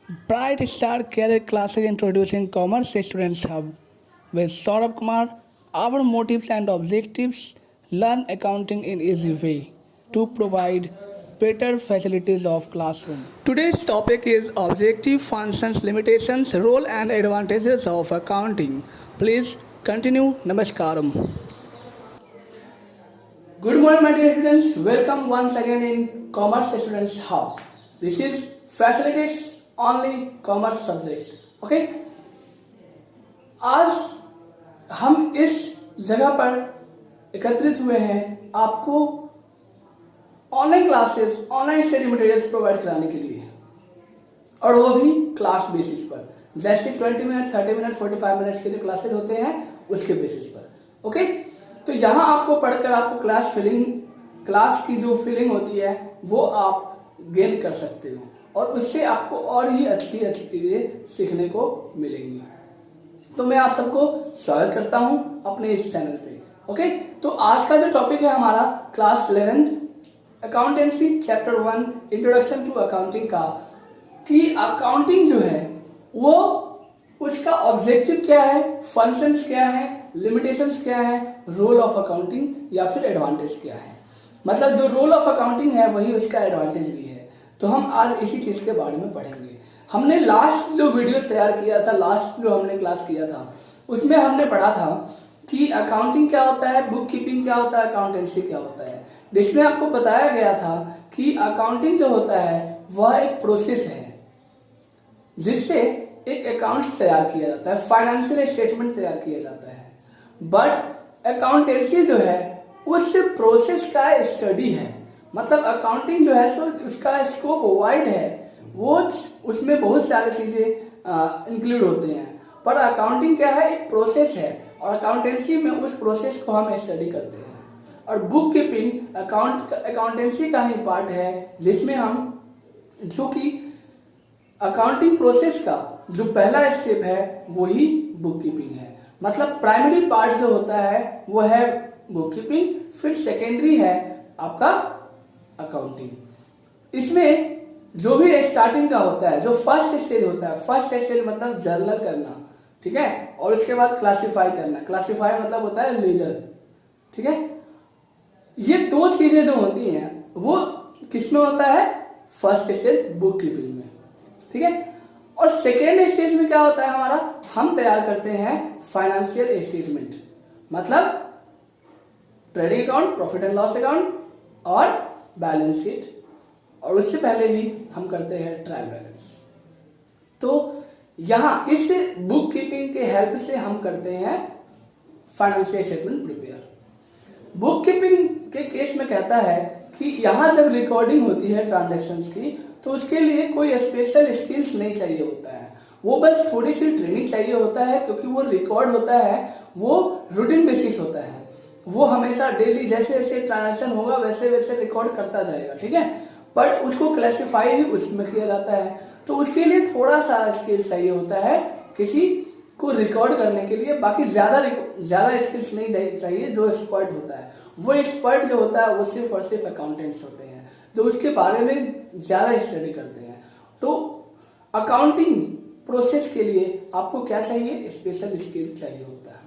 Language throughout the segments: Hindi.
Bright Star Career Classes introducing Commerce Students Hub with Saurabh Kumar. Our motives and objectives: learn accounting in easy way to provide better facilities of classroom. Today's topic is objective functions, limitations, role and advantages of accounting. Please continue. Namaskaram. Good morning, my dear students. Welcome once again in Commerce Students Hub. This is facilitates only commerce subjects. Okay. आज हम इस जगह पर एकत्रित हुए हैं आपको online classes, online study materials provide कराने के लिए, और वो भी क्लास बेसिस पर, जैसे 20 मिनट, 30 मिनट, 45 मिनट्स के जो क्लासेस होते हैं उसके बेसिस पर. ओके. तो यहाँ आपको पढ़कर आपको क्लास की जो फीलिंग होती है वो आप गेन कर सकते हो, और उससे आपको और ही अच्छी अच्छी चीजें सीखने को मिलेंगी. तो मैं आप सबको स्वागत करता हूं अपने इस चैनल पे. ओके. तो आज का जो टॉपिक है हमारा class 11 accountancy chapter 1 introduction to accounting का, कि अकाउंटिंग जो है वो उसका ऑब्जेक्टिव क्या है, फंक्शंस क्या है, लिमिटेशंस क्या है, रोल ऑफ अकाउंटिंग या फिर एडवांटेज क्या है. मतलब जो रोल ऑफ अकाउंटिंग है वही उसका एडवांटेज भी है. तो हम आज इसी चीज के बारे में पढ़ेंगे. हमने लास्ट जो वीडियो तैयार किया था, लास्ट जो हमने क्लास किया था, उसमें हमने पढ़ा था कि अकाउंटिंग क्या होता है, बुक कीपिंग क्या होता है, अकाउंटेंसी क्या होता है, जिसमें आपको बताया गया था कि अकाउंटिंग जो होता है वह एक प्रोसेस है जिससे एक अकाउंट्स तैयार किया जाता है, फाइनेंशियल स्टेटमेंट तैयार किया जाता है. बट अकाउंटेंसी जो है उस प्रोसेस का स्टडी है. मतलब अकाउंटिंग जो है सो उसका स्कोप वाइड है, वो उसमें बहुत सारी चीजें इंक्लूड होते हैं. पर अकाउंटिंग क्या है, एक प्रोसेस है, और अकाउंटेंसी में उस प्रोसेस को हम स्टडी करते हैं. और बुक कीपिंग अकाउंटेंसी का ही पार्ट है, जिसमें हम, जो कि अकाउंटिंग प्रोसेस का जो पहला स्टेप है वही बुक कीपिंग है. मतलब प्राइमरी पार्ट जो होता है वो है बुक कीपिंग, फिर सेकेंडरी है आपका अकाउंटिंग. इसमें जो भी स्टार्टिंग का होता है, जो फर्स्ट स्टेज होता है, फर्स्ट स्टेज मतलब जर्नल करना, ठीक है, और उसके बाद क्लासिफाई करना. क्लासिफाई मतलब होता है लेजर, ठीक है. ये दो चीजें जो होती हैं वो किसमें होता है, फर्स्ट स्टेज बुक कीपिंग में, ठीक है. और सेकेंड स्टेज में क्या होता है हमारा, हम तैयार करते हैं फाइनेंशियल स्टेटमेंट, मतलब trading account, profit and loss account और बैलेंस शीट, और उससे पहले भी हम करते हैं ट्रायल बैलेंस. तो यहां इस बुक कीपिंग के हेल्प से हम करते हैं financial statement prepare. Book keeping के केस में कहता है कि यहां जब रिकॉर्डिंग होती है ट्रांजैक्शंस की, तो उसके लिए कोई स्पेशल स्किल्स नहीं चाहिए होता है, वो बस थोड़ी सी ट्रेनिंग चाहिए होता है, क्योंकि वो रिकॉर्ड होता है, वो रूटीन बेसिस होता है, वो हमेशा डेली जैसे जैसे ट्रांजैक्शन होगा वैसे वैसे रिकॉर्ड करता जाएगा, ठीक है. बट उसको क्लासिफाई भी उसमें किया जाता है, तो उसके लिए थोड़ा सा स्किल्स चाहिए होता है किसी को रिकॉर्ड करने के लिए. बाकी ज्यादा स्किल्स नहीं चाहिए. जो एक्सपर्ट होता है, वो एक्सपर्ट जो होता है वो सिर्फ और सिर्फ अकाउंटेंट्स होते हैं, जो उसके बारे में ज्यादा स्टडी करते हैं. तो अकाउंटिंग प्रोसेस के लिए आपको क्या चाहिए, स्पेशल स्किल चाहिए होता है,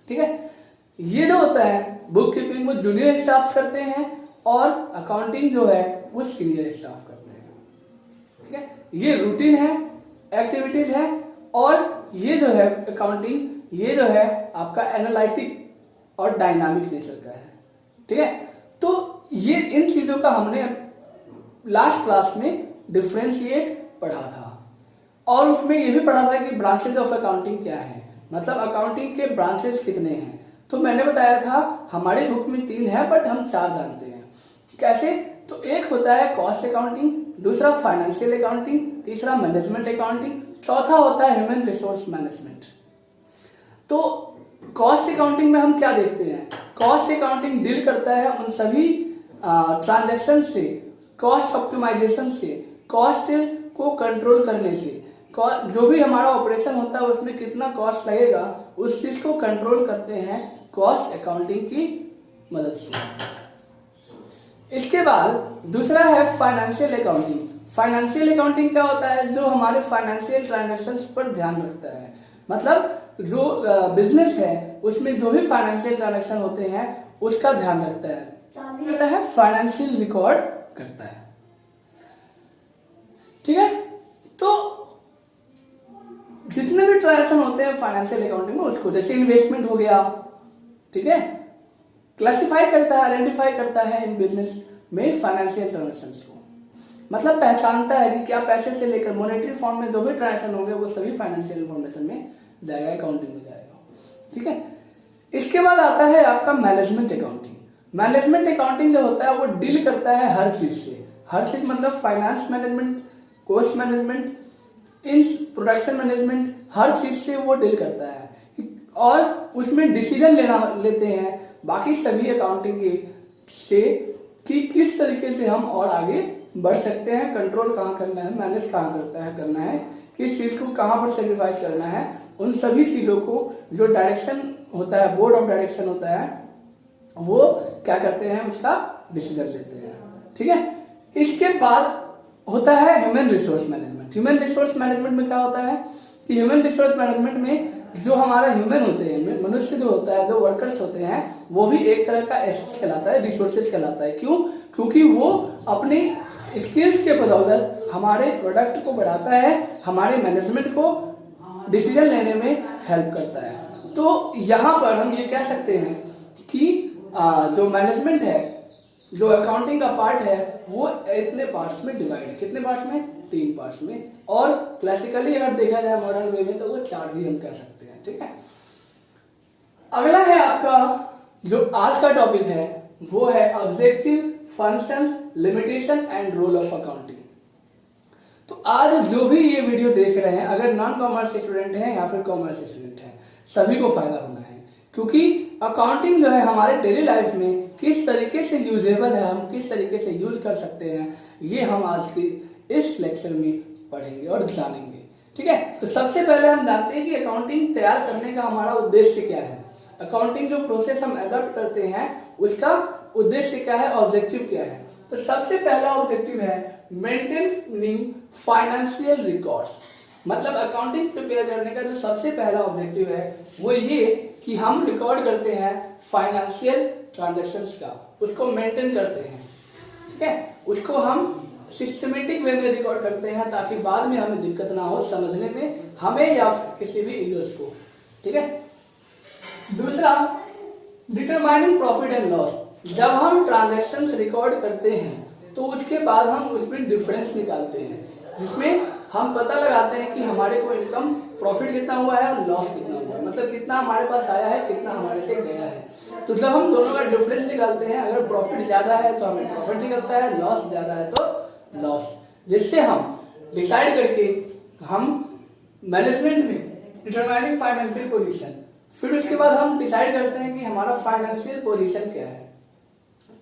ठीक है. ये जो होता है बुक कीपिंग वो जूनियर स्टाफ करते हैं, और अकाउंटिंग जो है वो सीनियर स्टाफ करते हैं, ठीक है. ये रूटीन है, एक्टिविटीज है, और ये जो है अकाउंटिंग, ये जो है आपका एनालिटिक और डायनामिक नेचर का है, ठीक है. तो ये इन चीजों का हमने लास्ट क्लास में डिफरेंशिएट पढ़ा था, और उसमें ये भी पढ़ा था कि ब्रांचेज ऑफ अकाउंटिंग क्या है, मतलब अकाउंटिंग के ब्रांचेस कितने हैं. तो मैंने बताया था हमारे बुक में 3 है, बट हम 4 जानते हैं. कैसे, तो एक होता है कॉस्ट अकाउंटिंग, दूसरा फाइनेंशियल अकाउंटिंग, तीसरा मैनेजमेंट अकाउंटिंग, चौथा होता है ह्यूमन रिसोर्स मैनेजमेंट. तो कॉस्ट अकाउंटिंग में हम क्या देखते हैं, कॉस्ट अकाउंटिंग डील करता है उन सभी ट्रांजैक्शन से, कॉस्ट ऑप्टिमाइजेशन से, कॉस्ट को कंट्रोल करने से, जो भी हमारा ऑपरेशन होता है उसमें कितना कॉस्ट लगेगा उस चीज को कंट्रोल करते हैं कॉस्ट अकाउंटिंग की मदद से. इसके बाद दूसरा है फाइनेंशियल अकाउंटिंग. फाइनेंशियल अकाउंटिंग क्या होता है? जो हमारे फाइनेंशियल ट्रांजैक्शंस पर ध्यान रखता है, मतलब जो बिजनेस है उसमें जो भी फाइनेंशियल ट्रांजैक्शन होते हैं उसका ध्यान रखता है, फाइनेंशियल रिकॉर्ड करता है। ठीक है, तो जितने भी ट्रांजैक्शन होते हैं फाइनेंशियल अकाउंटिंग में, उसको जैसे इन्वेस्टमेंट हो गया, ठीक है, क्लासिफाई करता है, आइडेंटिफाई करता है इन बिजनेस में फाइनेंशियल ट्रांजैक्शंस को, मतलब पहचानता है कि क्या पैसे से लेकर मॉनेटरी फॉर्म में जो भी ट्रांजैक्शन होंगे वो सभी फाइनेंशियल इन्फॉर्मेशन में जाएगा, अकाउंटिंग में जाएगा। ठीक है, इसके बाद आता है आपका मैनेजमेंट अकाउंटिंग। मैनेजमेंट अकाउंटिंग जो होता है वो डील करता है हर चीज से, हर चीज मतलब finance management, cost management, in production management, हर चीज से वो डील करता है और उसमें डिसीजन लेते हैं बाकी सभी अकाउंटिंग के से कि किस तरीके से हम और आगे बढ़ सकते हैं, कंट्रोल कहाँ करना है, मैनेज कहाँ करना है, किस चीज को कहाँ पर सेक्रीफाइस करना है, उन सभी चीजों को जो डायरेक्शन होता है, बोर्ड ऑफ डायरेक्शन होता है, वो क्या करते हैं, उसका डिसीजन लेते हैं। ठीक है, इसके बाद होता है human resource management. Human resource management में क्या होता है कि ह्यूमन रिसोर्स मैनेजमेंट में जो हमारा ह्यूमन होते हैं, मनुष्य जो होता है, जो वर्कर्स होते हैं, वो भी एक तरह का एसेट्स कहलाता है, रिसोर्सेज कहलाता है। क्यों? क्योंकि वो अपनी स्किल्स के बदौलत हमारे प्रोडक्ट को बढ़ाता है, हमारे मैनेजमेंट को डिसीजन लेने में हेल्प करता है। तो यहाँ पर हम ये कह सकते हैं कि जो मैनेजमेंट है, जो अकाउंटिंग का पार्ट है, वो इतने पार्ट्स में डिवाइड है। कितने पार्ट्स में? 3 पार्ट्स में, और क्लासिकली अगर देखा जाए मॉडर्न वे में तो वो 4 भी हम कह सकते हैं। ठीक है, अगला है आपका जो आज का टॉपिक है वो है objective, functions, limitation and role of accounting. तो आज जो भी ये वीडियो देख रहे हैं, अगर नॉन कॉमर्स स्टूडेंट हैं या फिर कॉमर्स स्टूडेंट हैं, सभी को फायदा होना है, क्योंकि अकाउंटिंग जो है हमारे डेली लाइफ में किस तरीके से यूजेबल है, हम किस तरीके से यूज कर सकते हैं, ये हम आज के इस लेक्चर में पढ़ेंगे और जानेंगे। ठीक है, तो सबसे पहले हम जानते हैं कि अकाउंटिंग तैयार करने का हमारा उद्देश्य क्या है। अकाउंटिंग जो प्रोसेस हम अडॉप्ट करते हैं उसका उद्देश्य क्या है, ऑब्जेक्टिव क्या है। तो सबसे पहला ऑब्जेक्टिव है मेंटेनिंग फाइनेंशियल रिकॉर्ड्स, मतलब अकाउंटिंग प्रिपेयर करने का जो सबसे पहला ऑब्जेक्टिव है वो ये कि हम रिकॉर्ड करते हैं फाइनेंशियल ट्रांजैक्शंस का, उसको मेंटेन करते हैं। ठीक है, उसको हम सिस्टमेटिक वे में रिकॉर्ड करते हैं ताकि बाद में हमें दिक्कत ना हो समझने में, हमें या किसी भी यूजर्स को। ठीक है, दूसरा डिटरमाइनिंग प्रॉफिट एंड लॉस। जब हम ट्रांजैक्शंस रिकॉर्ड करते हैं तो उसके बाद हम उसमें डिफरेंस निकालते हैं, जिसमें हम पता लगाते हैं कि हमारे को इनकम प्रॉफिट कितना हुआ है और लॉस कितना हुआ है, मतलब कितना हमारे पास आया है, कितना हमारे से गया है। तो जब हम दोनों का डिफरेंस निकालते हैं, अगर प्रॉफिट ज्यादा है तो हमें प्रॉफिट निकलता है, लॉस ज्यादा है तो लॉस, जिससे हम डिसाइड करके हम मैनेजमेंट में डिटरमाइनिंग फाइनेंशियल पोजीशन, फिर उसके बाद हम डिसाइड करते हैं कि हमारा फाइनेंशियल पोजीशन क्या है।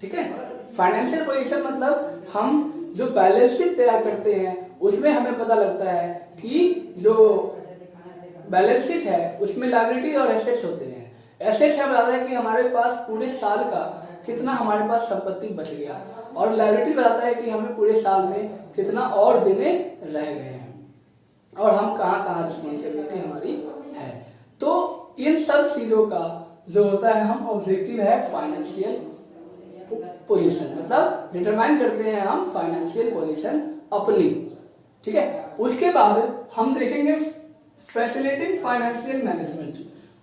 ठीक है, फाइनेंशियल पोजीशन मतलब हम जो बैलेंस शीट तैयार करते हैं उसमें हमें पता लगता है कि जो बैलेंस शीट है उसमें लायबिलिटी और एसेट्स होते हैं। एसेट्स हमें बताता है कि हमारे पास पूरे साल का कितना हमारे पास संपत्ति बच गया, और लायबिलिटी बताता है कि हमें पूरे साल में कितना और देने रह गए हैं और हम कहाँ कहाँ रिस्पॉन्सिबिलिटी हमारी है। तो इन सब चीजों का जो होता है हम ऑब्जेक्टिव है फाइनेंशियल पोजीशन, मतलब डिटरमाइन करते हैं हम फाइनेंशियल पोजीशन अपनी। ठीक है, उसके बाद हम देखेंगे फैसिलिटेटिंग फाइनेंशियल मैनेजमेंट।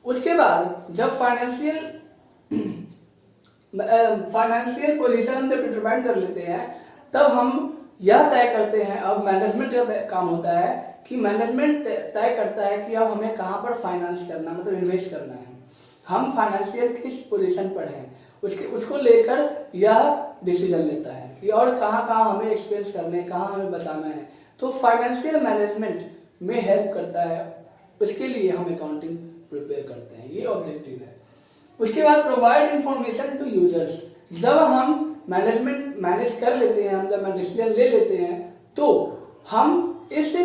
उसके बाद जब फाइनेंशियल पोजीशन हम जब डिटरमाइन कर लेते हैं तब हम यह तय करते हैं, अब मैनेजमेंट का काम होता है कि मैनेजमेंट तय करता है कि अब हमें कहाँ पर फाइनेंस करना, मतलब इन्वेस्ट करना है, हम फाइनेंशियल किस पोजीशन पर हैं, उसको लेकर यह डिसीजन लेता है कि और कहाँ कहाँ हमें एक्सपेंस करने हैं, कहाँ हमें बचाना है। तो फाइनेंशियल मैनेजमेंट में हेल्प करता है, उसके लिए हम अकाउंटिंग प्रिपेयर करते हैं, ये ऑब्जेक्टिव है। उसके बाद प्रोवाइड इंफॉर्मेशन टू यूजर्स। जब हम मैनेजमेंट मैनेज कर लेते हैं, हम जब डिसीजन ले लेते हैं तो हम इस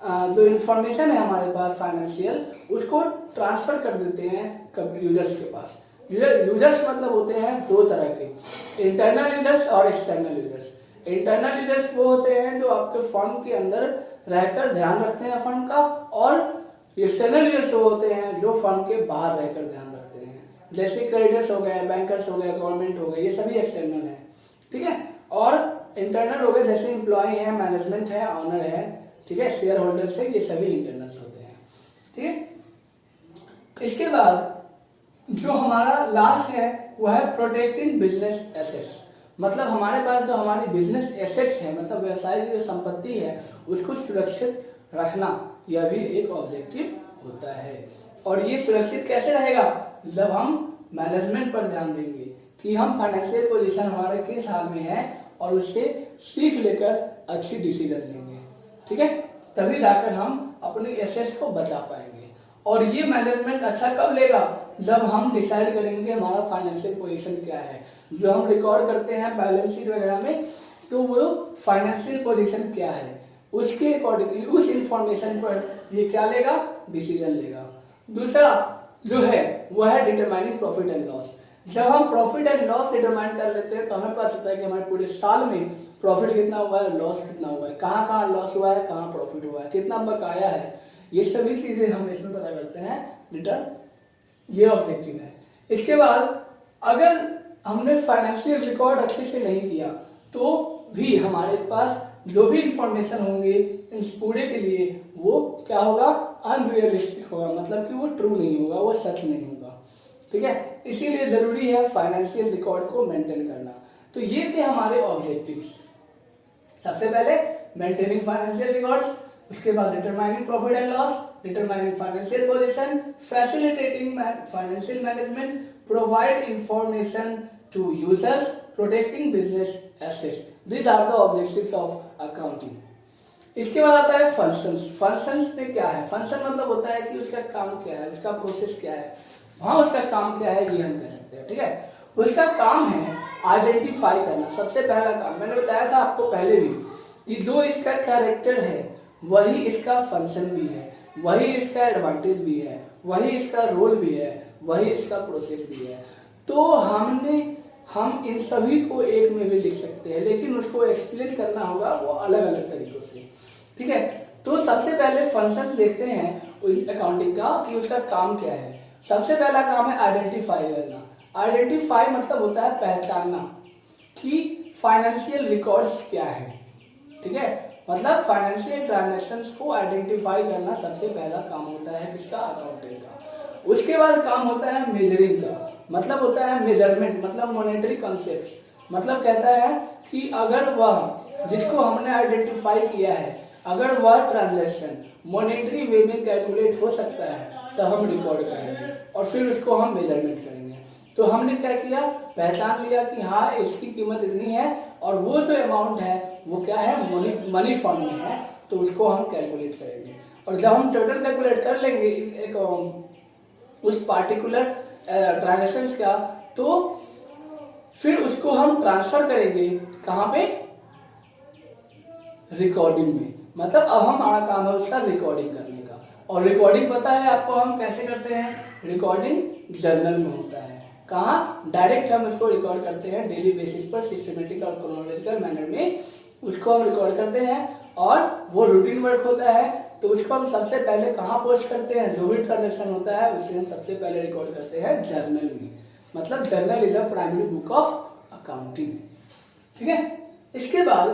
जो इंफॉर्मेशन है हमारे पास फाइनेंशियल, उसको ट्रांसफर कर देते हैं यूजर्स के पास। यूजर्स मतलब होते हैं 2 तरह के, इंटरनल यूजर्स और एक्सटर्नल यूजर्स। इंटरनल लीडर्स वो होते हैं जो आपके फर्म के अंदर रहकर ध्यान रखते हैं फर्म का, और एक्सटर्नल लीडर्स वो होते हैं जो फर्म के बाहर रहकर ध्यान रखते हैं, जैसे क्रेडिटर्स हो गए, बैंकर्स हो गए, गवर्नमेंट हो गए, ये सभी एक्सटर्नल है, ठीक है। और इंटरनल हो गए जैसे एम्प्लॉय है, मैनेजमेंट है, ऑनर है, ठीक है, शेयर होल्डर्स है, ये सभी इंटरनल्स होते हैं, ठीक है। इसके बाद जो हमारा लास्ट है वो है प्रोटेक्टिंग बिजनेस एसेट्स, मतलब हमारे पास जो हमारी बिजनेस एसेट्स है, मतलब व्यवसाय की जो संपत्ति है उसको सुरक्षित रखना, यह भी एक ऑब्जेक्टिव होता है। और ये सुरक्षित कैसे रहेगा, जब हम मैनेजमेंट पर ध्यान देंगे कि हम फाइनेंशियल पोजीशन हमारे किस हाल में है और उससे सीख लेकर अच्छी डिसीजन लेंगे, ठीक है, तभी जाकर हम अपने एसेट्स को बचा पाएंगे। और ये मैनेजमेंट अच्छा कब लेगा, जब हम डिसाइड करेंगे कि हमारा फाइनेंशियल पोजीशन क्या है। जो हम रिकॉर्ड करते हैं बैलेंस शीट वगैरह में, तो वो फाइनेंशियल पोजीशन क्या है, उसके अकॉर्डिंगली उस इंफॉर्मेशन पर ये क्या लेगा, डिसीजन लेगा। दूसरा जो है वो है डिटरमाइनिंग प्रॉफिट एंड लॉस। जब हम प्रॉफिट एंड लॉस डिटरमाइन कर लेते हैं तो हमें पता चलता है कि हमारे पूरे साल में प्रॉफिट कितना हुआ है, लॉस कितना हुआ है, कहाँ कहाँ लॉस हुआ है, कहाँ प्रॉफिट हुआ है, कितना बकाया है, ये सभी चीजें हम इसमें पता करते हैं रिटर्न, ये ऑब्जेक्टिव है। इसके बाद अगर हमने फाइनेंशियल रिकॉर्ड अच्छे से नहीं किया तो भी हमारे पास जो भी इंफॉर्मेशन होंगे इस पूरे के लिए वो क्या होगा, अनरियलिस्टिक होगा, मतलब कि वो ट्रू नहीं होगा, वो सच नहीं होगा, ठीक है। इसीलिए जरूरी है फाइनेंशियल रिकॉर्ड को मेंटेन करना। तो ये थे हमारे ऑब्जेक्टिव्स। सबसे पहले मेंटेनिंग फाइनेंशियल रिकॉर्ड्स, उसके बाद determining profit and loss, determining financial position, facilitating financial management, provide information to users, protecting business assets. These are the objectives of accounting. इसके बाद आता है फंक्शंस। फंक्शंस में क्या है, फंक्शन मतलब होता है कि उसका काम क्या है, उसका प्रोसेस क्या है, वहां उसका काम क्या है, ये हम कह सकते हैं, ठीक है। उसका काम है आइडेंटिफाई करना, सबसे पहला काम। मैंने बताया था आपको पहले भी कि जो इसका कैरेक्टर है वही इसका फंक्शन भी है, वही इसका एडवांटेज भी है, वही इसका रोल भी है, वही इसका प्रोसेस भी है। तो हम इन सभी को एक में भी लिख सकते हैं, लेकिन उसको एक्सप्लेन करना होगा वो अलग अलग तरीकों से, ठीक है। तो सबसे पहले फंक्शन देखते हैं अकाउंटिंग का कि उसका काम क्या है। सबसे पहला काम है आइडेंटिफाई करना। आइडेंटिफाई मतलब होता है पहचानना कि फाइनेंशियल रिकॉर्ड्स क्या है, ठीक है, मतलब फाइनेंशियल ट्रांजैक्शंस को आइडेंटिफाई करना सबसे पहला काम होता है किसका, अकाउंटिंग का। उसके बाद काम होता है मेजरिंग का, मतलब होता है मेजरमेंट, मतलब मॉनेटरी कॉन्सेप्ट्स, मतलब कहता है कि अगर वह जिसको हमने आइडेंटिफाई किया है, अगर वह ट्रांजैक्शन मॉनेटरी वे में कैलकुलेट हो सकता है तो हम रिकॉर्ड करेंगे और फिर उसको हम मेजरमेंट करेंगे। तो हमने क्या किया, पहचान लिया कि हाँ इसकी कीमत इतनी है और वो जो अमाउंट है वो क्या है, मनी फॉर्म में है, तो उसको हम कैलकुलेट करेंगे। और जब हम टोटल कैलकुलेट कर लेंगे एक उस पार्टिकुलर ट्रांजैक्शंस का, तो फिर उसको हम ट्रांसफर करेंगे कहाँ पे, रिकॉर्डिंग में। मतलब अब हमारा काम है उसका रिकॉर्डिंग करने का। और रिकॉर्डिंग पता है आपको हम कैसे करते हैं, रिकॉर्डिंग जर्नल में होता है। कहाँ, डायरेक्ट हम उसको रिकॉर्ड करते हैं डेली बेसिस पर, सिस्टमेटिक और क्रोनोलॉजिकल मैनर में उसको हम रिकॉर्ड करते हैं और वो रूटीन वर्क होता है। तो उसको हम सबसे पहले कहाँ पोस्ट करते हैं, जो भी ट्रांजेक्शन होता है उसे हम सबसे पहले रिकॉर्ड करते हैं जर्नल में। मतलब journal is a primary book of accounting, ठीक है। इसके बाद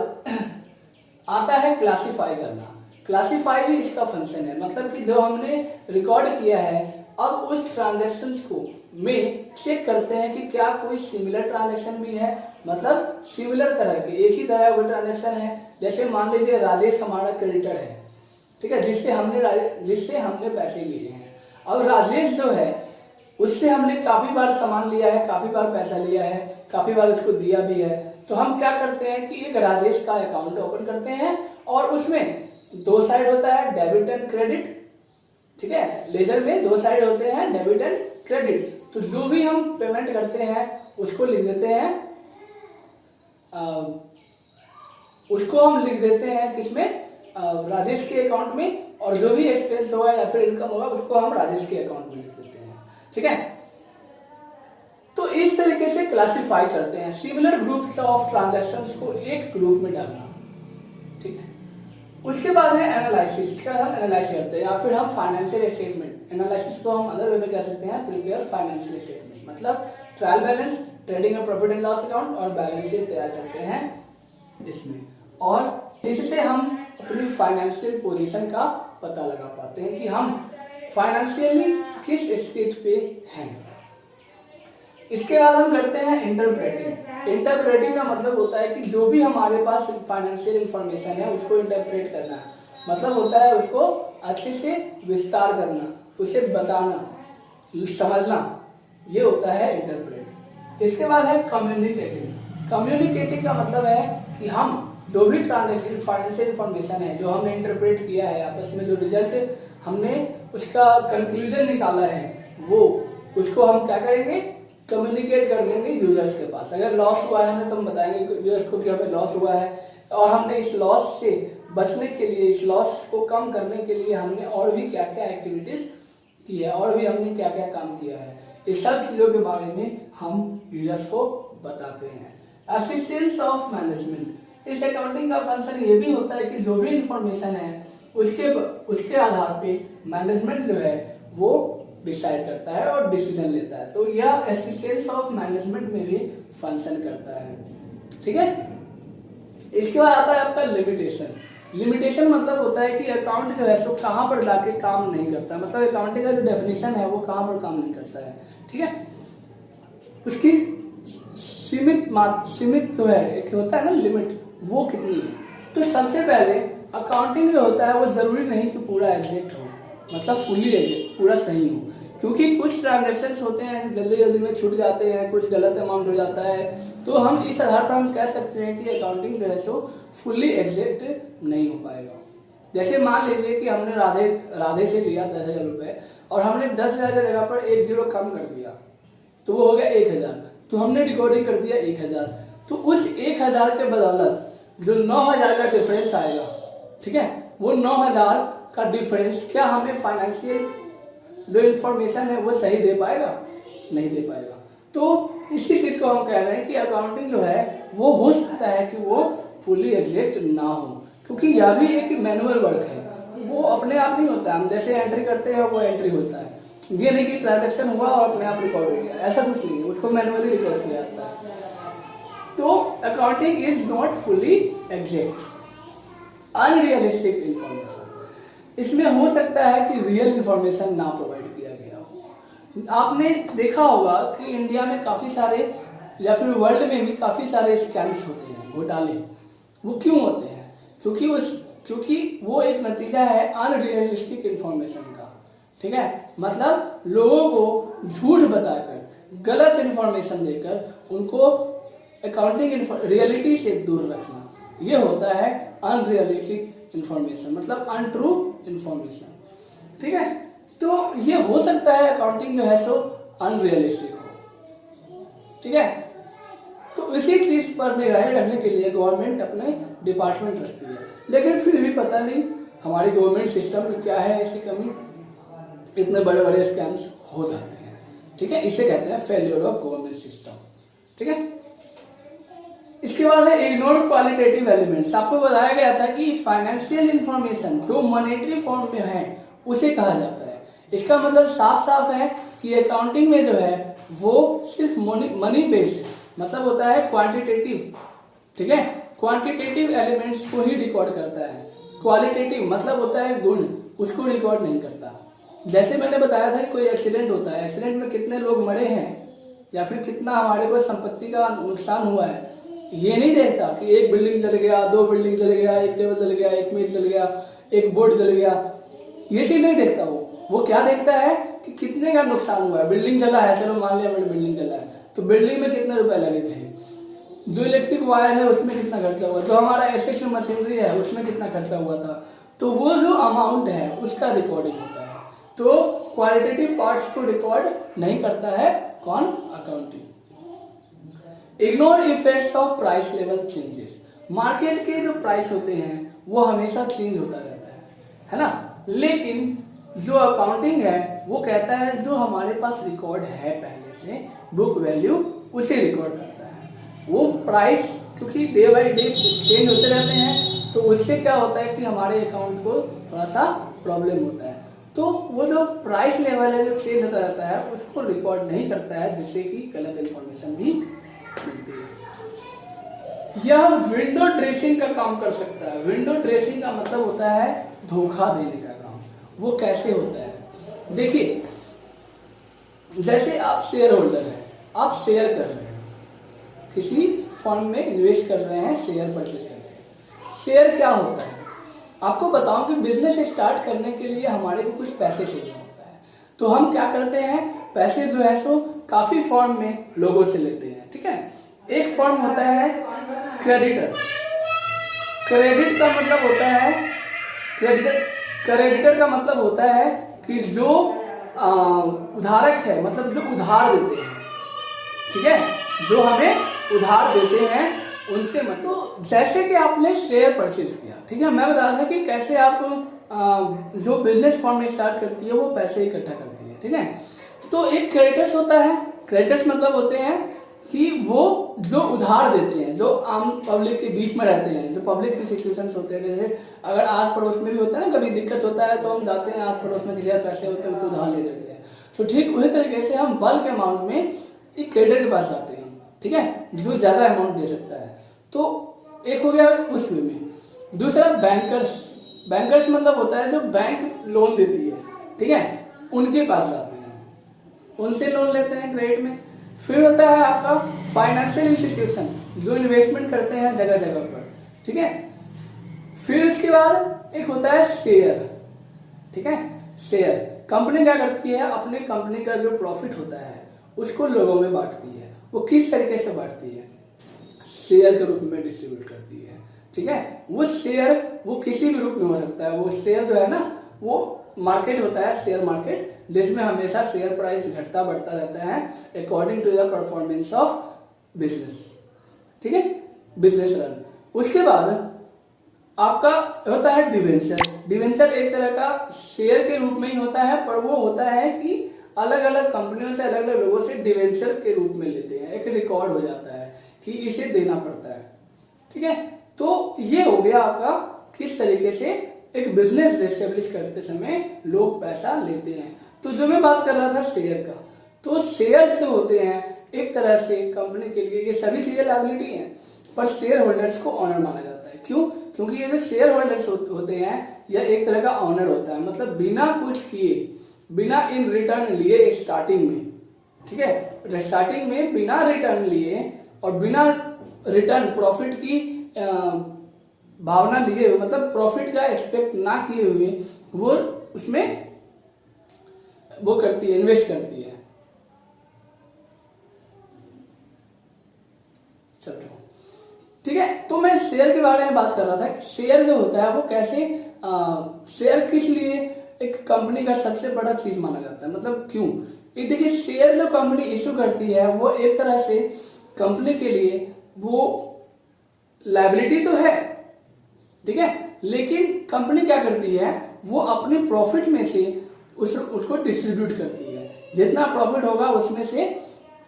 आता है क्लासिफाई करना। क्लासिफाई भी इसका फंक्शन है, मतलब कि जो हमने रिकॉर्ड किया है अब उस ट्रांजेक्शन्स को में चेक करते हैं कि क्या कोई सिमिलर ट्रांजेक्शन भी है, मतलब सिमिलर तरह के एक ही तरह का ट्रांजेक्शन है। जैसे मान लीजिए राजेश हमारा क्रेडिटर है, ठीक है, जिससे हमने पैसे लिए हैं। अब राजेश जो है उससे हमने काफी बार सामान लिया है, काफी बार पैसा लिया है, काफी बार उसको दिया भी है। तो हम क्या करते हैं कि एक राजेश का अकाउंट ओपन करते हैं और उसमें दो साइड होता है, डेबिट एंड क्रेडिट, ठीक है। लेजर में दो साइड होते हैं, डेबिट एंड क्रेडिट। तो जो भी हम पेमेंट करते हैं उसको लिख देते हैं, उसको हम लिख देते हैं किसमें, राजेश के अकाउंट में, और जो भी एक्सपेंस होगा या फिर इनकम होगा उसको हम राजेश के अकाउंट में लिख देते हैं, ठीक है। तो इस तरीके से क्लासिफाई करते हैं, सिमिलर ग्रुप्स ऑफ ट्रांजैक्शंस को एक ग्रुप में डालना, ठीक है। उसके बाद है एनालिसिस, इसका हम एनालाइज करते हैं, या फिर हम फाइनेंशियल स्टेटमेंट, एनालिसिस को हम अदर वे में कह सकते हैं प्रिपेयर फाइनेंशियल स्टेटमेंट, मतलब trial balance, trading and profit and loss account और बैलेंस शीट तैयार करते हैं इसमें, और इससे हम अपनी फाइनेंशियल पोजीशन का पता लगा पाते हैं कि हम फाइनेंशियली किस स्टेज पे हैं। इसके बाद हम करते हैं इंटरप्रेटिंग। इंटरप्रेटिंग का मतलब होता है कि जो भी हमारे पास फाइनेंशियल इंफॉर्मेशन है उसको इंटरप्रेट करना है, मतलब होता है उसको अच्छे से विस्तार करना, उसे बताना, समझना, ये होता है इंटरप्रेट। इसके बाद है कम्युनिकेटिंग। कम्युनिकेटिंग का मतलब है कि हम जो भी ट्रांजेक्शन फाइनेंशियल इंफॉर्मेशन है जो हमने इंटरप्रेट किया है, आपस में जो रिजल्ट हमने उसका कंक्लूजन निकाला है, वो उसको हम क्या करेंगे, कम्युनिकेट कर देंगे यूजर्स के पास। अगर लॉस हुआ है हमें तो हम बताएंगे यूजर्स को कि हमें लॉस हुआ है और हमने इस लॉस से बचने के लिए, इस लॉस को कम करने के लिए हमने और भी क्या क्या एक्टिविटीज की है और भी हमने क्या क्या काम किया है, इस सब चीज़ों के बारे में हम यूजर्स को बताते हैं। असिस्टेंस ऑफ मैनेजमेंट, इस अकाउंटिंग का फंक्शन ये भी होता है कि जो भी इंफॉर्मेशन है उसके आधार पे मैनेजमेंट जो है वो डिसाइड करता है और डिसीजन लेता है, तो यह असिस्टेंस ऑफ मैनेजमेंट में भी फंक्शन करता है, ठीक है। इसके बाद आता है आपका लिमिटेशन। लिमिटेशन मतलब होता है कि अकाउंट जो है सो कहाँ पर जाके काम नहीं करता, मतलब अकाउंटिंग का जो डेफिनेशन है वो कहाँ पर काम नहीं करता है, ठीक है। उसकी सीमित जो है एक होता है ना लिमिट, वो कितनी है। तो सबसे पहले अकाउंटिंग जो होता है वो जरूरी नहीं कि पूरा एग्जैक्ट हो, मतलब फुली एग्जैक्ट पूरा सही हो, क्योंकि कुछ ट्रांजेक्शंस होते हैं जल्दी जल्दी में छूट जाते हैं, कुछ गलत अमाउंट हो जाता है, तो हम इस आधार पर हम कह सकते हैं कि अकाउंटिंग जो है सो फुल्ली एग्जैक्ट नहीं हो पाएगा। जैसे मान लीजिए कि हमने राधे से लिया 10,000 रुपये और हमने 10,000 की जगह पर 1 0 कम कर दिया, तो वो हो गया 1,000, तो हमने रिकॉर्डिंग कर दिया 1,000, तो उस 1,000 के बदौलत जो 9,000 का डिफरेंस आएगा, ठीक है, वो 9,000 का डिफरेंस क्या हमें फाइनेंशियल जो इंफॉर्मेशन है वो सही दे पाएगा, नहीं दे पाएगा। तो इसी चीज को हम कह रहे हैं कि अकाउंटिंग जो है वो हो सकता है कि वो फुली एग्जैक्ट ना हो, क्योंकि यह भी एक मैनुअल वर्क है, वो अपने आप नहीं होता, हम जैसे एंट्री करते हैं वो एंट्री होता है, ये नहीं कि ट्रांजेक्शन हुआ और अपने आप रिकॉर्ड हो गया, ऐसा कुछ नहीं है, उसको मैनुअली रिकॉर्ड किया जाता है। तो accounting is not fully exact, unrealistic information, इसमें हो सकता है कि रियल इंफॉर्मेशन ना प्रोवाइड किया गया हो। आपने देखा होगा कि इंडिया में काफ़ी सारे या फिर वर्ल्ड में भी काफ़ी सारे स्कैम्स होते हैं, घोटाले। वो क्यों होते हैं? क्योंकि वो एक नतीजा है अनरियलिस्टिक इंफॉर्मेशन का, ठीक है, मतलब लोगों को झूठ बताकर गलत इंफॉर्मेशन देकर उनको अकाउंटिंग रियलिटी से दूर रखना, ये होता है अनरियलिस्टिक इंफॉर्मेशन, मतलब अनट्रू इंफॉर्मेशन, ठीक है। तो ये हो सकता है अकाउंटिंग जो है सो अनरियलिस्टिक हो, ठीक है। तो इसी चीज पर निगरानी रखने के लिए गवर्नमेंट अपने डिपार्टमेंट रखती है, लेकिन फिर भी पता नहीं हमारी गवर्नमेंट सिस्टम में क्या है ऐसी कमी, इतने बड़े बड़े स्कैम्स हो जाते हैं, ठीक है। इसे कहते हैं फेलियर ऑफ गवर्नमेंट सिस्टम, ठीक है। इसके बाद है इग्नोर क्वालिटेटिव एलिमेंट्स। आपको बताया गया था कि फाइनेंशियल इंफॉर्मेशन जो मॉनेटरी फॉर्म में है उसे कहा जाता है। इसका मतलब साफ साफ है कि अकाउंटिंग में जो है वो सिर्फ मनी बेस्ड, मतलब होता है क्वांटिटेटिव, ठीक है, क्वांटिटेटिव एलिमेंट्स को ही रिकॉर्ड करता है। क्वालिटेटिव मतलब होता है गुण, उसको रिकॉर्ड नहीं करता। जैसे मैंने बताया था कि कोई एक्सीडेंट होता है, एक्सीडेंट में कितने लोग मरे हैं या फिर कितना हमारे को संपत्ति का नुकसान हुआ है, ये नहीं देखता कि एक बिल्डिंग जल गया, 2 बिल्डिंग जल गया, एक टेबल जल गया, एक मेज जल गया, एक बोर्ड जल गया, ये चीज नहीं देखता। वो क्या देखता है कि कितने का नुकसान हुआ है। बिल्डिंग जला है, चलो मान लिया मैंने बिल्डिंग जला है, तो बिल्डिंग में कितने रुपए लगे थे, जो इलेक्ट्रिक वायर है उसमें कितना खर्चा हुआ, जो हमारा एसेट मशीनरी है उसमें कितना खर्चा हुआ था, तो वो जो अमाउंट है उसका रिकॉर्डिंग होता है। तो क्वालिटेटिव पार्ट्स को रिकॉर्ड नहीं करता है कौन, accounting. Ignore effects of price level changes. Market के जो प्राइस होते हैं वो हमेशा चेंज होता रहता है ना, लेकिन जो अकाउंटिंग है वो कहता है जो हमारे पास रिकॉर्ड है पहले से, बुक वैल्यू उसे रिकॉर्ड करता है। वो प्राइस क्योंकि डे बाई डे चेंज होते रहते हैं, तो उससे क्या होता है कि हमारे अकाउंट को थोड़ा सा प्रॉब्लम होता है। तो वो जो प्राइस लेवल है जो चेंज होता रहता है उसको रिकॉर्ड नहीं करता है, जिससे कि गलत इन्फॉर्मेशन भी मिलती है। यह विंडो ड्रेसिंग का काम कर सकता है। विंडो ड्रेसिंग का मतलब होता है धोखा देने का काम। वो कैसे होता है, देखिए जैसे आप शेयर होल्डर हैं, आप शेयर कर रहे हैं, किसी फंड में इन्वेस्ट कर रहे हैं, शेयर परचेज कर रहे हैं। शेयर क्या होता है, आपको बताऊं कि बिजनेस स्टार्ट करने के लिए हमारे को कुछ पैसे चाहिए होता है, तो हम क्या करते हैं, पैसे जो है सो काफी फॉर्म में लोगों से लेते हैं, ठीक है। एक फॉर्म होता है क्रेडिटर। क्रेडिट का मतलब होता है क्रेडिटर का मतलब होता है कि जो उधारक है, मतलब जो उधार देते हैं, ठीक है, जो हमें उधार देते हैं उनसे, मतलब जैसे कि आपने शेयर परचेज किया, ठीक है। मैं बता रहा था कि कैसे आप जो बिजनेस फॉर्म में स्टार्ट करती है वो पैसे इकट्ठा करती है, ठीक है। तो एक क्रेडिटर्स होता है। क्रेडिटर्स मतलब होते हैं कि वो जो उधार देते हैं, जो आम पब्लिक के बीच में रहते हैं, जो पब्लिक के सिचुएशंस होते हैं, जैसे अगर आस पड़ोस में भी होता है ना, कभी दिक्कत होता है तो हम जाते हैं आस पड़ोस में, किसी पैसे होते हैं उससे उधार ले लेते हैं। तो ठीक उसी तरीके से हम बल्क अमाउंट में एक क्रेडिटर के पास जाते हैं, ठीक है, जो ज्यादा अमाउंट दे सकता है। तो एक हो गया उस वे में। दूसरा बैंकर्स। बैंकर्स मतलब होता है जो बैंक लोन देती है, ठीक है, उनके पास जाते हैं, उनसे लोन लेते हैं क्रेडिट में। फिर होता है आपका फाइनेंशियल इंस्टीट्यूशन, जो इन्वेस्टमेंट करते हैं जगह जगह पर, ठीक है। फिर उसके बाद एक होता है शेयर, ठीक है। शेयर कंपनी क्या करती है, अपने कंपनी का जो प्रॉफिट होता है उसको लोगों में बांटती है। वो किस तरीके से बांटती है, शेयर के रूप में डिस्ट्रीब्यूट करती है, ठीक है। वो शेयर वो किसी भी रूप में हो सकता है। वो शेयर जो है ना, वो मार्केट होता है, शेयर मार्केट, जिसमें हमेशा शेयर प्राइस घटता बढ़ता रहता है according to the performance of business, ठीक है, बिजनेस रन। उसके बाद आपका होता है डिवेंचर। डिवेंचर एक तरह का शेयर के रूप में ही होता है, पर वो होता है कि अलग अलग कंपनियों से, अलग अलग लोगों से डिवेंचर के रूप में लेते हैं। एक रिकॉर्ड हो जाता है कि इसे देना पड़ता है, ठीक है। तो ये हो गया आपका किस तरीके से एक बिजनेस एस्टेब्लिश करते समय लोग पैसा लेते हैं। तो जो मैं बात कर रहा था शेयर का, तो शेयर जो होते हैं एक तरह से कंपनी के लिए, ये सभी चीजें लायबिलिटी हैं, पर शेयर होल्डर्स को ऑनर माना जाता है। क्यों? क्योंकि ये जो शेयर होल्डर्स होते हैं यह एक तरह का ऑनर होता है, मतलब बिना कुछ किए, बिना इन रिटर्न लिए स्टार्टिंग में, ठीक है, स्टार्टिंग में बिना रिटर्न लिए और बिना रिटर्न प्रॉफिट की भावना लिए हुए, मतलब प्रॉफिट का एक्सपेक्ट ना किए हुए वो उसमें वो करती है, इन्वेस्ट करती है। चलो ठीक है, तो मैं शेयर के बारे में बात कर रहा था कि शेयर जो होता है वो कैसे, शेयर किस लिए एक कंपनी का सबसे बड़ा चीज माना जाता है, मतलब क्यों। ये देखिए, शेयर जो कंपनी इशू करती है वो एक तरह से कंपनी के लिए वो लायबिलिटी तो है, ठीक है, लेकिन कंपनी क्या करती है, वो अपने प्रॉफिट में से उसको डिस्ट्रीब्यूट करती है। जितना प्रॉफिट होगा उसमें से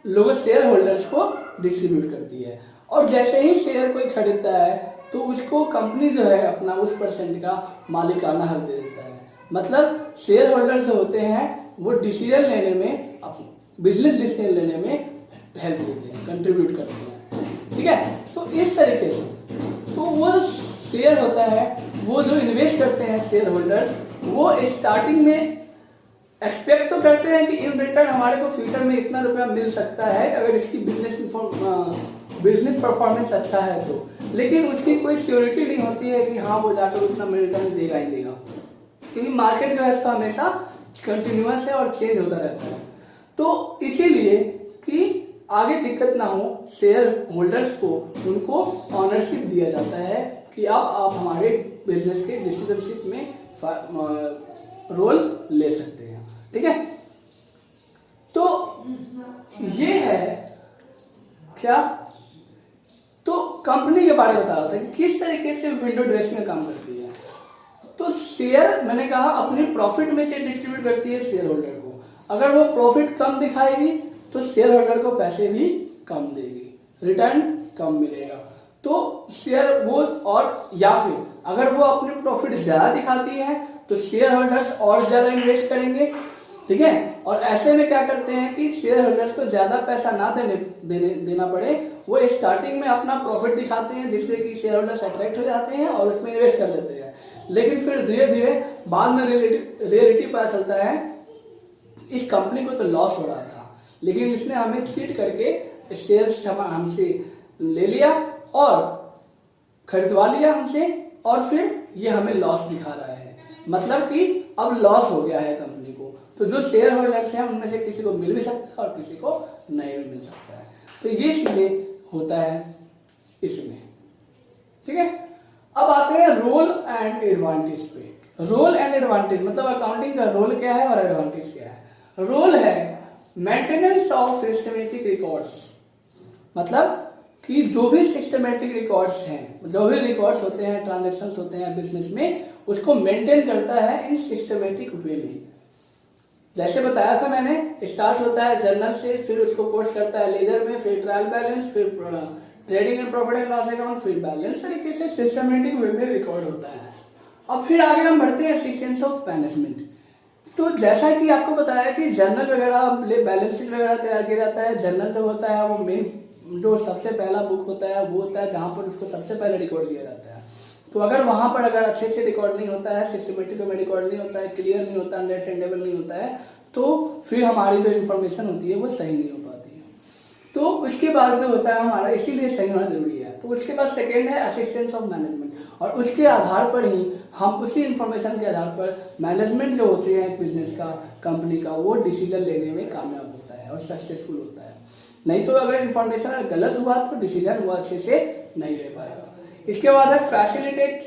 लोगों शेयर होल्डर्स को डिस्ट्रीब्यूट करती है। और जैसे ही शेयर कोई खरीदता है तो उसको कंपनी जो है अपना उस परसेंट का मालिकाना हक दे देता है। मतलब शेयर होल्डर्स जो होते हैं वो डिसीजन लेने में, बिजनेस डिसीजन लेने में हेल्प देते हैं, कंट्रीब्यूट करते हैं, ठीक है। तो इस तरीके से तो वो शेयर होता है, वो जो इन्वेस्ट करते हैं शेयर होल्डर्स, वो स्टार्टिंग में एक्सपेक्ट तो करते हैं कि इन रिटर्न हमारे को फ्यूचर में इतना रुपया मिल सकता है अगर इसकी बिजनेस परफॉर्मेंस अच्छा है तो, लेकिन उसकी कोई सिक्योरिटी नहीं होती है कि हाँ वो जाकर उतना रिटर्न देगा ही देगा, क्योंकि मार्केट जो है इसका हमेशा कंटिन्यूअस है और चेंज होता रहता है। तो इसीलिए कि आगे दिक्कत ना हो, शेयर होल्डर्स को उनको ऑनरशिप दिया जाता है कि अब आप हमारे बिजनेस के डिसीजनशिप में रोल ले सकते हैं, ठीक है। तो ये है क्या, तो कंपनी के बारे में बता रहा था कि किस तरीके से विंडो ड्रेसिंग में काम करती है। तो शेयर मैंने कहा अपने प्रॉफिट में से डिस्ट्रीब्यूट करती है शेयर होल्डर को। अगर वो प्रॉफिट कम दिखाएगी तो शेयर होल्डर को पैसे भी कम देगी, रिटर्न कम मिलेगा। तो शेयर वो, और या फिर अगर वो अपनी प्रॉफिट ज्यादा दिखाती है तो शेयर होल्डर्स और ज्यादा इन्वेस्ट करेंगे, ठीक है। और ऐसे में क्या करते हैं कि शेयर होल्डर्स को ज्यादा पैसा ना देना पड़े, वो स्टार्टिंग में अपना प्रॉफिट दिखाते हैं जिससे कि शेयर होल्डर्स अट्रैक्ट हो जाते हैं और उसमें इन्वेस्ट कर देते हैं। लेकिन फिर धीरे धीरे बाद में रियलिटी पता चलता है इस कंपनी को तो लॉस हो रहा था, लेकिन इसने हमें चीट करके शेयर्स हमसे ले लिया और खरीदवा लिया हमसे, और फिर ये हमें लॉस दिखा रहा है, मतलब कि अब लॉस हो गया है कंपनी को। तो जो शेयर होल्डर्स हैं उनमें से किसी को मिल भी सकता है और किसी को नहीं भी मिल सकता है। तो ये चीजें होता है इसमें, ठीक है। अब आते हैं रोल एंड एडवांटेज पे। रोल एंड एडवांटेज मतलब अकाउंटिंग का रोल क्या है और एडवांटेज क्या है। रोल है मेंटेनेंस ऑफ सिस्टमेटिक रिकॉर्ड्स, मतलब कि जो भी सिस्टमेटिक रिकॉर्ड्स हैं, जो भी रिकॉर्ड्स होते हैं, ट्रांजैक्शंस होते हैं बिजनेस में, उसको मेंटेन करता है इन सिस्टमेटिक वे में। जैसे बताया था मैंने, स्टार्ट होता है जर्नल से, फिर उसको पोस्ट करता है लेजर में, फिर ट्रायल बैलेंस, फिर trading and profit and loss account, फिर बैलेंस, तरीके से सिस्टमेटिक वे में रिकॉर्ड होता है। अब फिर आगे हम बढ़ते हैं एफिशिएंसी ऑफ मैनेजमेंट। तो जैसा कि आपको बताया कि जर्नल वगैरह, बैलेंस शीट वगैरह तैयार किया जाता है। जर्नल जो होता है वो मेन, जो सबसे पहला बुक होता है वो होता है जहाँ पर उसको सबसे पहले रिकॉर्ड किया जाता है। तो अगर वहां पर अगर अच्छे से रिकॉर्ड नहीं होता है, सिस्टमेटिक में रिकॉर्ड नहीं होता है, क्लियर नहीं होता है, अंडरस्टैंडेबल नहीं होता है, तो फिर हमारी जो इन्फॉर्मेशन होती है वो सही नहीं हो पाती है। तो उसके बाद जो होता है हमारा, इसीलिए सही होना जरूरी है। तो उसके बाद सेकेंड है असिस्टेंस ऑफ मैनेजमेंट, और उसके आधार पर ही हम उसी इन्फॉर्मेशन के आधार पर मैनेजमेंट जो होते हैं एक बिजनेस का, कंपनी का, वो डिसीजन लेने में कामयाब होता है और सक्सेसफुल होता है। नहीं तो अगर इन्फॉर्मेशन गलत हुआ तो डिसीजन वो अच्छे से नहीं ले पाएगा। इसके बाद है फैसिलिटेट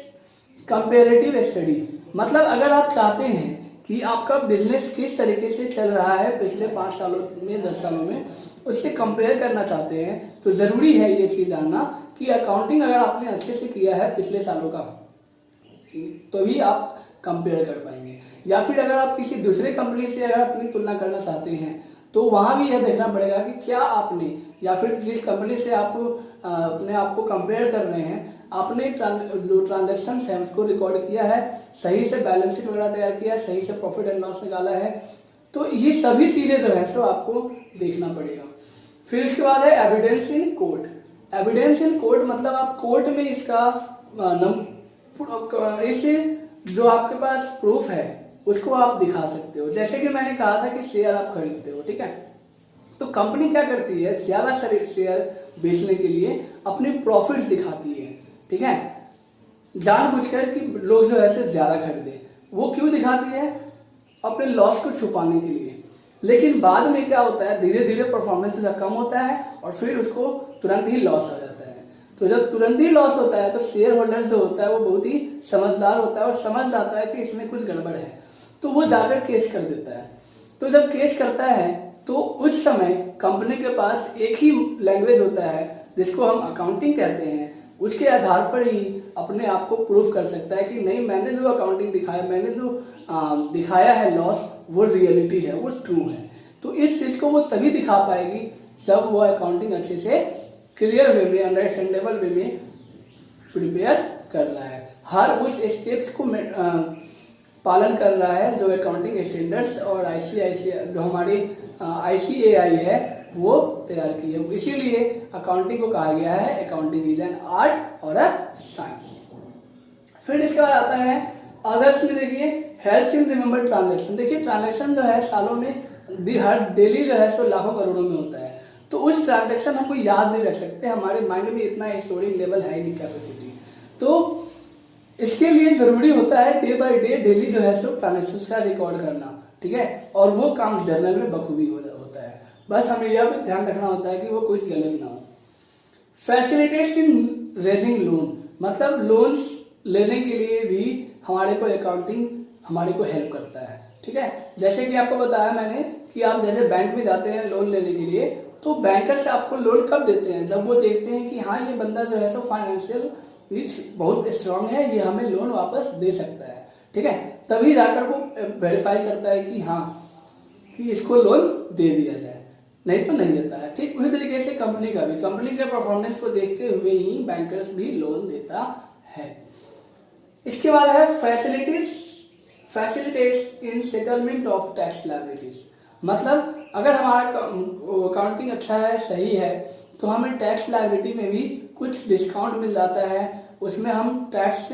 कंपेरेटिव स्टडी, मतलब अगर आप चाहते हैं कि आपका बिजनेस किस तरीके से चल रहा है पिछले 5 सालों में, 10 सालों में, उससे कंपेयर करना चाहते हैं, तो जरूरी है ये चीज जानना कि अकाउंटिंग अगर आपने अच्छे से किया है पिछले सालों का, तो भी आप कंपेयर कर पाएंगे। या फिर अगर आप किसी दूसरे कंपनी से अगर अपनी तुलना करना चाहते हैं तो वहां भी यह देखना पड़ेगा कि क्या आपने, या फिर जिस कंपनी से आप अपने आप को कंपेयर कर रहे हैं, आपने जो ट्रांजेक्शन है उसको रिकॉर्ड किया है, सही से बैलेंस शीट वगैरह तैयार किया है, सही से प्रॉफिट एंड लॉस निकाला है। तो ये सभी चीजें जो है सो आपको देखना पड़ेगा। फिर उसके बाद है evidence in court. Evidence in court मतलब आप कोर्ट में इसका इसे जो आपके पास प्रूफ है उसको आप दिखा सकते हो। जैसे कि मैंने कहा था कि शेयर आप खरीदते हो, ठीक है, तो कंपनी क्या करती है, ज्यादा शेयर बेचने के लिए अपनी प्रॉफिट्स दिखाती है, ठीक है, जानबूझकर कि लोग जो है से ज्यादा खरीदे। वो क्यों दिखाती है, अपने लॉस को छुपाने के लिए। लेकिन बाद में क्या होता है, धीरे धीरे परफॉर्मेंस कम होता है और फिर उसको तुरंत ही लॉस आ जाता है। तो जब तुरंत ही लॉस होता है तो शेयर होल्डर जो होता है वो बहुत ही समझदार होता है और समझ जाता है कि इसमें कुछ गड़बड़ है, तो वो जाकर केस कर देता है। तो जब केस करता है तो उस समय कंपनी के पास एक ही लैंग्वेज होता है जिसको हम अकाउंटिंग कहते हैं, उसके आधार पर ही अपने आप को प्रूफ कर सकता है कि नहीं, मैंने जो अकाउंटिंग दिखाया, मैंने जो दिखाया है लॉस, वो रियलिटी है, वो ट्रू है। तो इस चीज को वो तभी दिखा पाएगी जब वो अकाउंटिंग अच्छे से क्लियर वे में, अंडरस्टैंडेबल वे में प्रिपेयर कर रहा है, हर उस स्टेप्स को पालन कर रहा है जो अकाउंटिंग स्टैंडर्ड्स और आईसीआईसीआई जो हमारी ICAI है वो तैयार की है। इसीलिए अकाउंटिंग को कहा गया है अकाउंटिंग इज एन आर्ट और अ साइंस। फिर इसके बाद आता है अदर्स में, देखिए हेल्प इन रिमेंबर ट्रांजैक्शन। देखिए ट्रांजैक्शन जो है सालों में, हर डेली जो है सो लाखों करोड़ों में होता है, तो उस ट्रांजैक्शन हमको याद नहीं रख सकते, हमारे माइंड में इतना स्टोरेज लेवल है नहीं, कैपेसिटी। तो इसके लिए जरूरी होता है डे बाय डे डेली जो है सो ट्रांजैक्शंस का रिकॉर्ड करना, ठीक है, और वो काम जर्नल में बखूबी होता है। बस हमें यह ध्यान रखना होता है कि वो कुछ गलत ना हो। फैसिलिटेट्स इन रेजिंग लोन, मतलब लोन्स लेने के लिए भी हमारे को अकाउंटिंग हमारे को हेल्प करता है, ठीक है। जैसे कि आपको बताया मैंने कि आप जैसे बैंक में जाते हैं लोन लेने के लिए, तो बैंकर से आपको लोन कब देते हैं, जब वो देखते हैं कि हाँ ये बंदा जो है सो फाइनेंशियल बहुत स्ट्रांग है, ये हमें लोन वापस दे सकता है, ठीक है, तभी जाकर वो वेरीफाई करता है कि हाँ कि इसको लोन दे दिया जाए। नहीं तो नहीं देता है। ठीक उसी तरीके से कंपनी का भी, कंपनी के परफॉर्मेंस को देखते हुए ही बैंकर्स भी लोन देता है। इसके बाद है facilitates in settlement of tax liabilities. मतलब अगर हमारा अकाउंटिंग अच्छा है, सही है, तो हमें टैक्स लायबिलिटी में भी कुछ डिस्काउंट मिल जाता है। उसमें हम टैक्स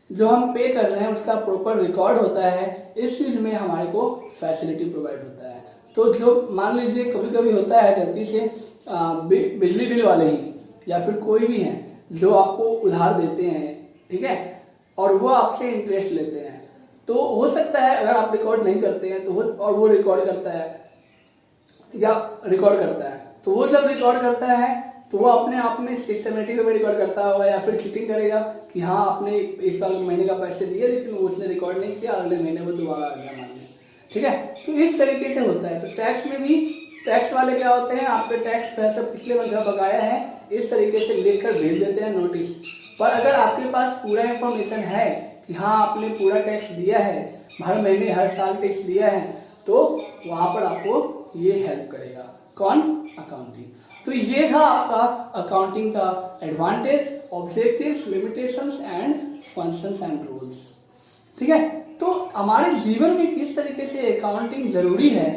जो हम पे कर रहे हैं उसका प्रॉपर रिकॉर्ड होता है। इस चीज़ में हमारे को फैसिलिटी प्रोवाइड होता है। तो जो मान लीजिए कभी कभी होता है गलती से बिजली बिल वाले ही या फिर कोई भी हैं जो आपको उधार देते हैं, ठीक है, और वो आपसे इंटरेस्ट लेते हैं, तो हो सकता है अगर आप रिकॉर्ड नहीं करते हैं तो वो रिकॉर्ड करता है तो वो जब रिकॉर्ड करता है तो वो अपने आप में सिस्टमेटिक में रिकॉर्ड करता होगा या फिर चीटिंग करेगा कि हाँ आपने इस बार महीने का पैसे दिए लेकिन उसने रिकॉर्ड नहीं किया, अगले महीने वो दोबारा आ गया मान लीजिए, ठीक है। तो इस तरीके से होता है। तो टैक्स में भी टैक्स वाले क्या होते हैं, आपके टैक्स पैसा पिछले महीने का बकाया है इस तरीके से लिखकर भेज देते हैं नोटिस। पर अगर आपके पास पूरा इंफॉर्मेशन है कि हाँ आपने पूरा टैक्स दिया है, हर महीने हर साल टैक्स दिया है, तो वहाँ पर आपको ये हेल्प करेगा। कौन? अकाउंटिंग। तो ये था आपका अकाउंटिंग का advantage, objectives, limitations and functions and rules, ठीक है। तो हमारे जीवन में किस तरीके से अकाउंटिंग जरूरी है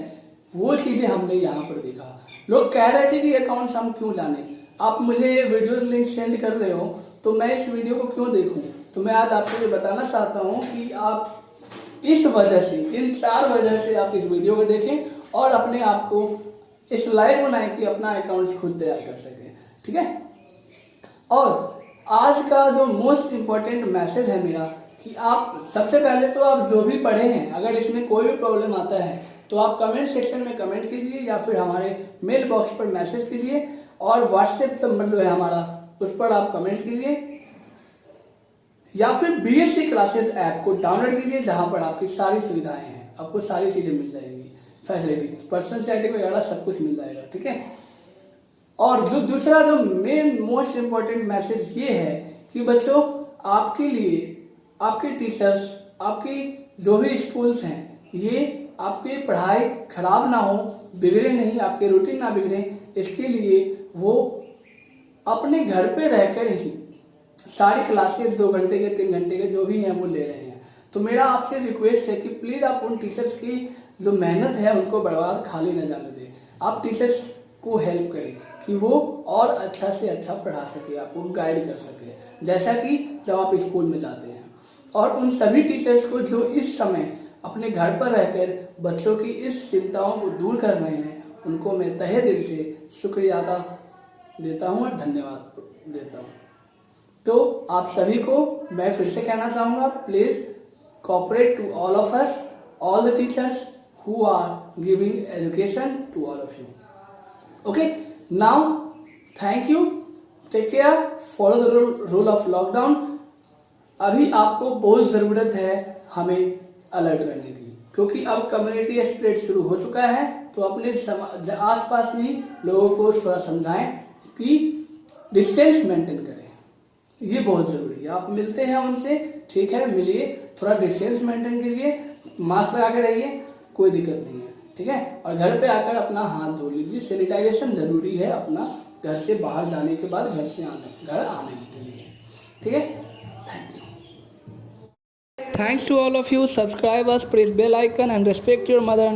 वो चीजें हमने यहाँ पर देखा। लोग कह रहे थे कि अकाउंट्स हम क्यों जाने, आप मुझे वीडियोस लिंक सेंड कर रहे हो तो मैं इस वीडियो को क्यों देखूं। तो मैं आज आपको ये बताना चाहता हूँ कि आप इस वजह से, इन 4 वजह से आप इस वीडियो को देखें और अपने आप को इस लायक बनाएं कि अपना अकाउंट खुद तैयार कर सकें, ठीक है। और आज का जो मोस्ट इम्पोर्टेंट मैसेज है मेरा कि आप सबसे पहले तो आप जो भी पढ़े हैं अगर इसमें कोई भी प्रॉब्लम आता है तो आप कमेंट सेक्शन में कमेंट कीजिए या फिर हमारे मेल बॉक्स पर मैसेज कीजिए और व्हाट्सएप नंबर जो है हमारा उस पर आप कमेंट कीजिए या फिर बीएससी क्लासेस ऐप को डाउनलोड कीजिए जहां पर आपकी सारी सुविधाएं हैं, आपको सारी चीजें मिल जाएंगी, फैसिलिटी, पर्सनैलिटी वगैरह सब कुछ मिल जाएगा, ठीक है। और जो दूसरा जो मेन मोस्ट इम्पोर्टेंट मैसेज ये है कि बच्चों आपके लिए आपके टीचर्स, आपकी जो भी स्कूल्स हैं, ये आपकी पढ़ाई खराब ना हो, बिगड़े नहीं, आपके रूटीन ना बिगड़े, इसके लिए वो अपने घर पे रहकर ही सारी क्लासेस 2 घंटे के 3 घंटे के जो भी हैं वो ले रहे हैं। तो मेरा आपसे रिक्वेस्ट है कि प्लीज़ आप उन टीचर्स की जो मेहनत है उनको बर्बाद खाली न जाने दें। आप टीचर्स को हेल्प करें कि वो और अच्छा से अच्छा पढ़ा सके, आपको गाइड कर सके जैसा कि जब आप स्कूल में जाते हैं। और उन सभी टीचर्स को जो इस समय अपने घर पर रहकर बच्चों की इस चिंताओं को दूर कर रहे हैं, उनको मैं तहे दिल से शुक्रिया देता हूँ और धन्यवाद देता हूँ। तो आप सभी को मैं फिर से कहना चाहूँगा, please cooperate to all of us, all the teachers who are giving education to all of you. Okay, now thank you, take care, follow the rule of lockdown. अभी आपको बहुत ज़रूरत है हमें अलर्ट रहने की, क्योंकि अब कम्युनिटी स्प्रेड शुरू हो चुका है। तो अपने आसपास भी लोगों को थोड़ा समझाएं कि डिस्टेंस मेंटेन करें, ये बहुत ज़रूरी है। आप मिलते हैं उनसे, ठीक है, मिलिए, थोड़ा डिस्टेंस मेंटेन कीजिए, मास्क लगा के रहिए, कोई दिक्कत नहीं है, ठीक है। और घर पे आकर अपना हाथ धो लीजिए, सैनिटाइजेशन जरूरी है अपना घर से बाहर जाने के बाद, घर आने के लिए, ठीक है। Thanks to all of you, subscribe us, press bell icon and respect your mother and